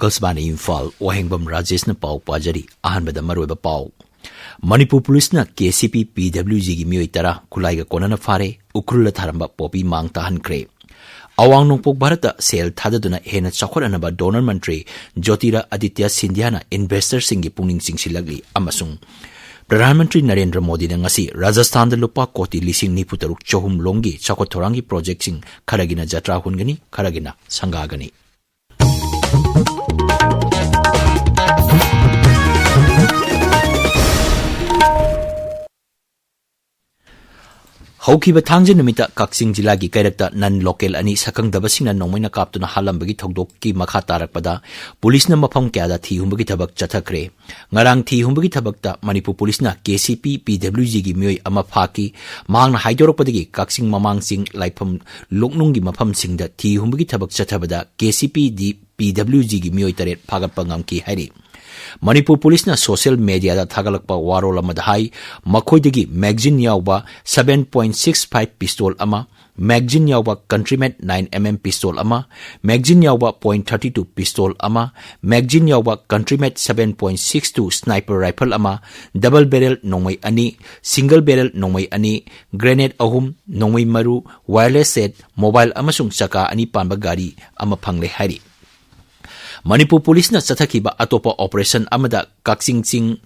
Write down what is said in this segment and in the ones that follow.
Akasbani Imphal Wahengbam Rajesh na pau pajari ahanbada maroiba pau Manipur Police na KCP PWG gi mioi tara kulai ga konana fare ukrul tharamba popi mang tahan kre awang nongpok bharata sel thadaduna hena chakhoranaba donor mantri Jyotira Aditya Scindia na investor singi pungning singsilagli amasung Pradhan Mantri Narendra Modi na ngasi Rajasthan da lupa koti lising niputaruk chohum longi chakothorangi project sing kharagina jatra hungani kharagina sangagani Haukiba thangje numita Kaksing jila gi kairakta nan local ani sakang dabasing na nongmaina kaptuna halambagi thogdok ki makha tarakpada police na mafam kyada thi humbagi thabak chathakre ngarang thi humbagi thabakta Manipur police na KCP PWG gi mioi ama phaki mangna haidoropadi Kaksing mamang sing laifam loknung gi mafam singda thi humbagi thabak chathabada KCP di PWG gi mioi taret phagatpa ngamki hairi Manipur Police na social media da thagalakpa warol amada hai makhoidagi magazine yawba 7.65 pistol ama magazine yawba Countryman 9mm pistol ama magazine yawba .32 pistol ama magazine yawba Countryman 7.62 sniper rifle ama double barrel nongmai ani single barrel nongmai ani grenade ahum nongmai maru wireless set mobile amasung chaka ani panba gari ama phangle hari Manipur Police na chathakiba atopa operation amada Kaksing sing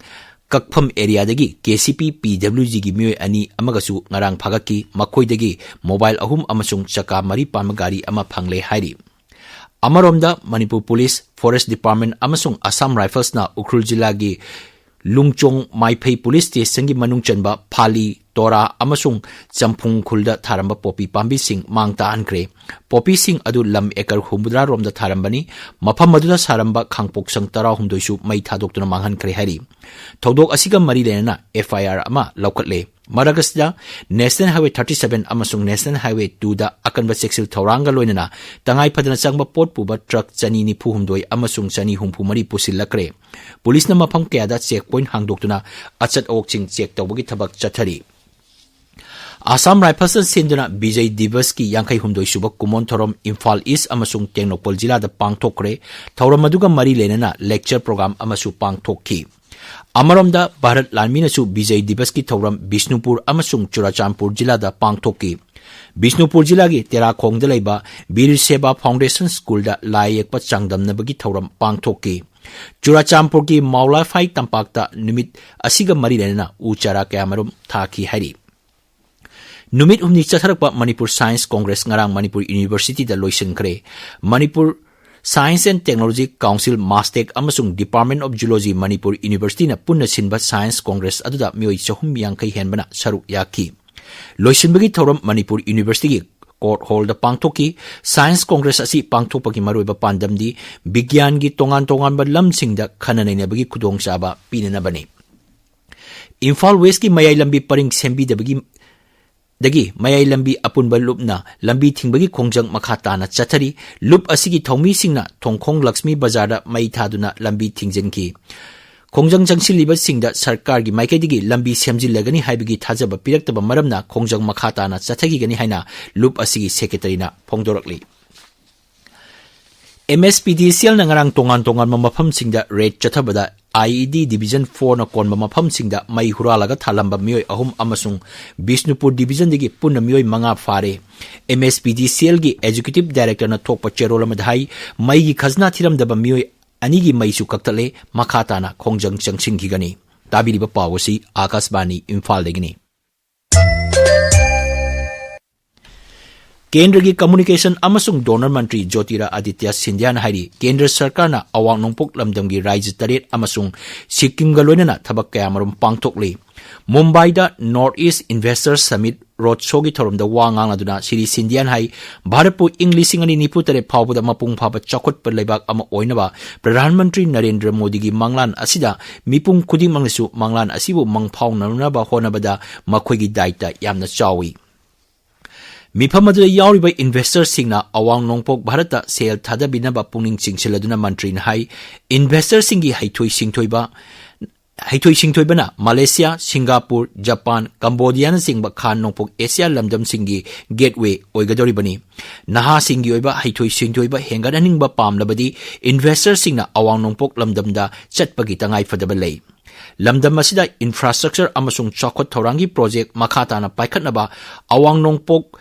kakpham area dagi KCP PWG gi mioi ani amagasu ngarang phagaki makhoidagi mobile ahum amasung chaka mari pamagari ama phangle hairi Amaromda Manipur Police Forest Department amasung Assam Rifles na Ukhrul jila gi Lungchong Maiphei Police Station gi manung chanba Phali Tora amasung Champhung khulda tharamba popi pambi sing mangta ankre popi sing adu lam ekar humudra romda tharambani mafam maduna saramba khangpok sang tara humdoisu mai thadoktuna manghan kre hari thodok asiga mari lena FIR ama laukatle Maragasda National Highway 37 amasung National Highway 2 da akanba sexil thoranga loinana tangai phadana changba pot puba truck chani ni phuhumdoi amasung chani humpu mari pusilakre police na mafam kya da checkpoint hangdoktuna achat okching check tawbagi thabak chathari Assam Rifles Sinduna Bijay Divas ki Yankai Humdoi Subak Kumon Thorom Imphal East amasung Tengnopal Jila da Pangthokre Thorom Maduga Mari Lenana lecture program amasu Pangthokki Amaromda Bharat Lanmi nasu Bijay Divas ki Thorom Bishnupur amasung Churachampur Jila da Pangthokki Bishnupur Jila gi Heirangkhongjam laiba Bir Seva Foundation School da lai yekpa changdamnabagi Thorom Pangthokki Churachampur ki Maula Phai Tampakta Numit asiga Mari Lenana Uchara Kamarum Thaki Hari Numit humni chatharakpa Manipur Science Congress ngarang Manipur University da loisin kre Manipur Science and Technology Council Mastec amasung Department of Geology Manipur University na punna sinba Science Congress aduda mioi chahum yangkai henbana saruk yaki loisinbagi thoram Manipur University court hall da pangthoki Science Congress asi pangthopagi maroiba pandamdi bigyan gi tongan ba lamsing da khananai bagi khudong chaba pinanabani Imphal West ki mayai lambi paring sembi da bagi Dagi mayai lambi apunba loop na lambi thingbagi khongjang makhata na chathari loop asigi thomi singna thongkhong Lakshmi Bazar da mai thaduna lambi thingjengki khongjang jangsilliba singda sarkar gi maikaidigi lambi semjillagani haibigi thajaba piraktaba maramna khongjang makhata na chathagi gani haina loop asigi secretary na phongdorakli MSPDCL na ngarang tongan mafam singda red chathabada IED Division 4 na konba mafam singda mai huralaga thalamba mioi ahum amasung Bishnupur Division digi punna mioi manga fare MSPDCL gi Executive Director na thokpa cherol amadhai mai gi khazna thiram daba mioi anigi mai su kaktale makhata na khongjang changsing gani tabiriba pawasi Akasbani Imphal degini Kendra ki Communication amasung Donor Mantri Jyotira Aditya Scindia na hairi Kendra Sarkar na awang nongpok lamdam gi Raijya taret amasung Sikkim ga loinana thabak kaya marum pangthokli Mumbai da Northeast Investor Summit Roadshow gi thorom da wangang aduna Siri Scindia hai Bharatpu English ani nipu tare phawbada mapung phaba chakot par leibak ama oinaba Pradhan Mantri Narendra Modi gi manglan asida mipung khuding mangsu manglan asibu mangphau nanaba honabada makhoi gi daita yamna chawi Miphamadu yauriba investor singna awang nongpok Bharata sel thadabinaba pungning chingsiladuna mantri na hai investor singi haithoi singthoiba Haitoi Singtoibana, Malaysia, Singapore, Japan, Cambodia Singba Khan Nongpok Asia Lamdam Singi Gateway Oigadoribani. Naha Singi Oiba Haitoi Singtoiba Henganingba Pamlabadi, Investor Singna Awang Nongpok Lamdamda Chatpagi Tangai Fadabalay. Lamdam Masida Infrastructure Amasung Chokot Thorangi Project Makatana Paikatnaba, Awang Nongpok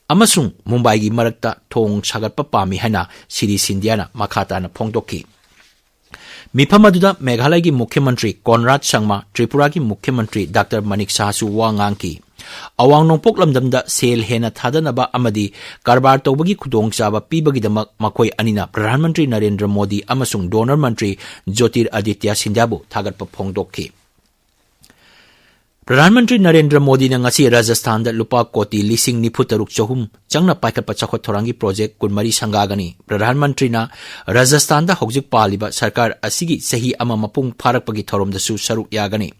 Amasung Mumbai Gi Marakta Thong Sagatpa Pami Hana, Siri Sindiana Makatana Pongdoki. Mipamaduda Meghalaya ki Mukhyamantri Conrad Sangma, Tripura ki Mukhyamantri Dr. Manik Sahasu Wangangki. Awang Nongpok Lamdamda Sel Hena Thadanaba Amadi, Karbar Tobagi Kudong Saba Pibagidamak Makoi Anina, Pradhan Mantri Narendra Modi Amasung Donor Mantri Jyotir Aditya Sindhyabu Thagatpa Phongdokki. Pradhan Mantri Narendra Modi na ngasi Rajasthan da lupa koti lising niputaruk chahum changna paikatpa chakot thorangi project kunmari sangagani. Pradhan Mantri na Rajasthan da hojik paliba sarkar asigi sahi ama mapung pharakpagi thorom da su saruk yagani.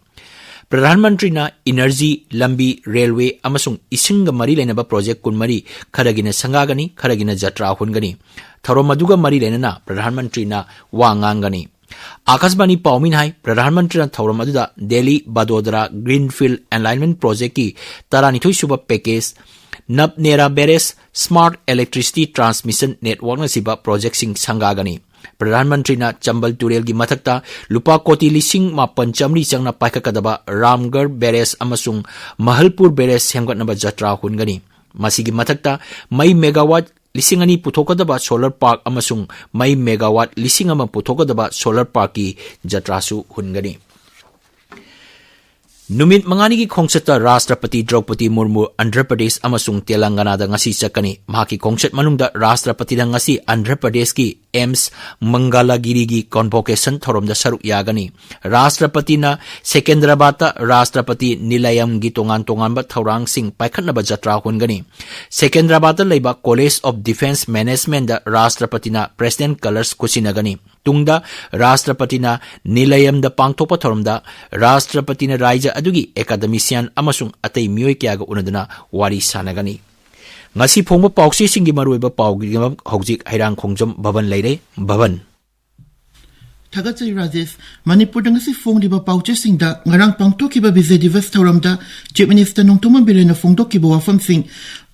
Pradhan Mantri na energy, lambi, railway amasung isinga mari lenaba project kunmari kharagina sangagani, kharagina jatra hungani. Thorom maduga mari lenana Pradhan Mantri na wangangani. Akashbani Paumin Hai, Pradhan Mantri na Thauram aduda Delhi Badodara Greenfield Alignment Project ki Taranithoi suba package Nabnera Beres Smart Electricity Transmission Network na siba project sing sangagani. Pradhan Mantri na Chambal Turel gi mathakta lupa koti lising mapan chamri changna paikakadaba Ramgarh Beres amasung Mahalpur Beres semgatnaba jatra hungani. Masigi mathakta mai megawatt lising ani puthokadaba solar park amasung mai megawatt lising ama puthokadaba solar park ki jatrasu hungani. Numit mangani ki khongsata Rashtrapati Draupadi Murmu Andhra Pradesh amasung Telangana da ngasi chakani. Mahaki khongsat manungda Rashtrapati da ngasi Andhra Pradesh ki AIMS Mangalagiri gi convocation thorom da saruk yagani. Rashtrapati na Secunderabad ta Rashtrapati Nilayam gi tongan ba thorang sing paikhatna ba jatra hungani. Secunderabad ta leiba College of Defence Management da Rashtrapati na President Colors kusinagani. Tungda Rashtrapati na Nilayam da pangthopa thorom da Rashtrapati na Raija adugi academician amasung atay miyoy kyaga unadana wari sanagani. Ngasi phongba pauksi singi maruiba paugi hojik Heirangkhongjam Bhavan leire Bhavan. Thagatsai Rajesh, Manipur da ngasi phongdiba pauche singda ngarang pangthokiba Vijay Divas thoramda Chief Minister Nongthoman Birena phongdokiba wafam sing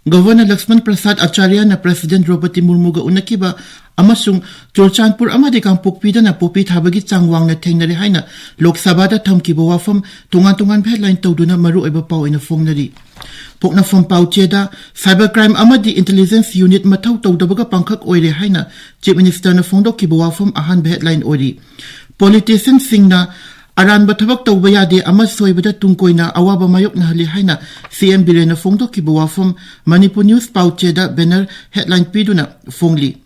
Governor Lakshman Prasad Acharya na President Draupadi Murmu ga unakiba amasung Chorchanpur amadi Kangpokpi da na popi thabagi changwang na thengnari haina Lok Sabha da thamkiba wafam tungan headline tawduna maru oiba paw ina phongnari. Pokna from Paucheda, Cybercrime Amadi Intelligence Unit Matau Tawdabaga Pankak Oire Haina, Chief Minister na Fongdo Kibawa from Ahan headline Ori. Politician Singna, Aran Batabak Tawbayade, Amasoy Bada Tungkoina, Awaba Mayok na Hali Haina, CM Bile na Fongdo Kibawa from Manipur News Paucheda, banner headline Piduna, Fongli.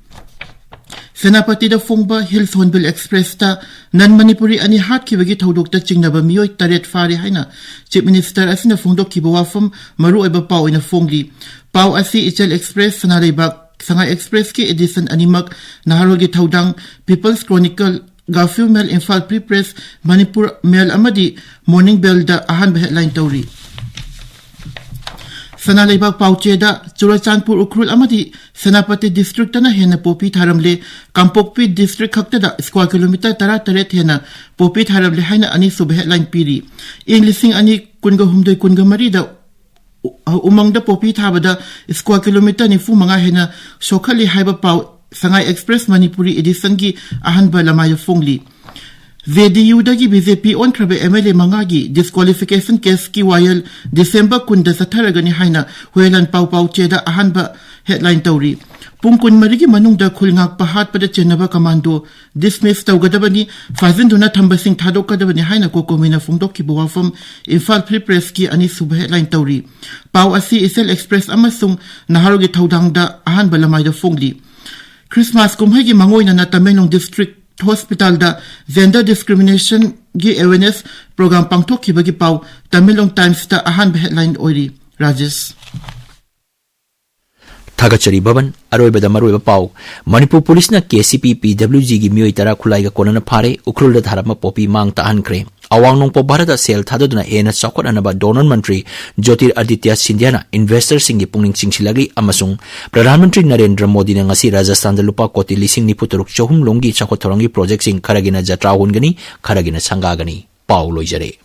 Senapati da Fongba Hills Hornbill Express ta non-Manipuri ani hat kibagi tawdok ta chingnaba miyoy taret fari haina Chief Minister asina Fongdok kibawafam maru eba pao ina Fongli. Pao asi Ichel Express sanaribak Sangay Express ki edition animak naharogi tawdang People's Chronicle Garfield Mail Imphal Pre-Press Manipur Mail amadi Morning Bell da ahan headline tawri. Sanalaibag Paucheda, Churachanpur Ukrul Amadi, Senapati District na hena Popi Tharamle, Kampokpi District Haktada, square kilometer Taret hena, Popi Tharamle Haina Ani sub headline Piri. Inglising Ani Kunga Humde Kunga Marida, Umang da Popi Thabada, square kilometer ni fu mga hena, Sokali Haiba Pau, Sangay Express Manipuri Edisangi, Ahan Balamaya Fongli. VDU dagi BJP on trabe MLA mangagi disqualification case ki wayal December kunda sa taragani haina huelan pau cheda ahan ba headline tawri. Pungkun marigi manung da khulngak pahat pada chenaba commando dismiss tawgadabani fazin duna thambasing thadok kadabani haina kokomina fungdok ki buwafam Imphal Pre-Press ki ani sub headline tawri. Pau asi Isel Express amasung naharogi thawdang da ahan ba lamay da fungli. Christmas kumhagi mangoy na Tamenong District Hospital da Gender Discrimination gi Awareness Program pangtok kibagi pau Tamilong Times da ahan headline ori Rajesh. Thagachari Bhavan Aroibada Maroiba Pau Manipur Police na KCP PWG gi miyoy tara khulai ga konana phare ukrul da dharama popi mang ta ankre. Awang nong po Bharata sel thadaduna hena chakot anaba Donor Mantri Jyotir Aditya Sindhya investor singi pungning singsilagi amasung Pradhan Mantri Narendra Modi na ngasi Rajasthan da lupa koti lising ni puturuk chohum longi chakot thorangi project sing kharagina jatra hungani kharagina sangagani. पाउ लोइजरे।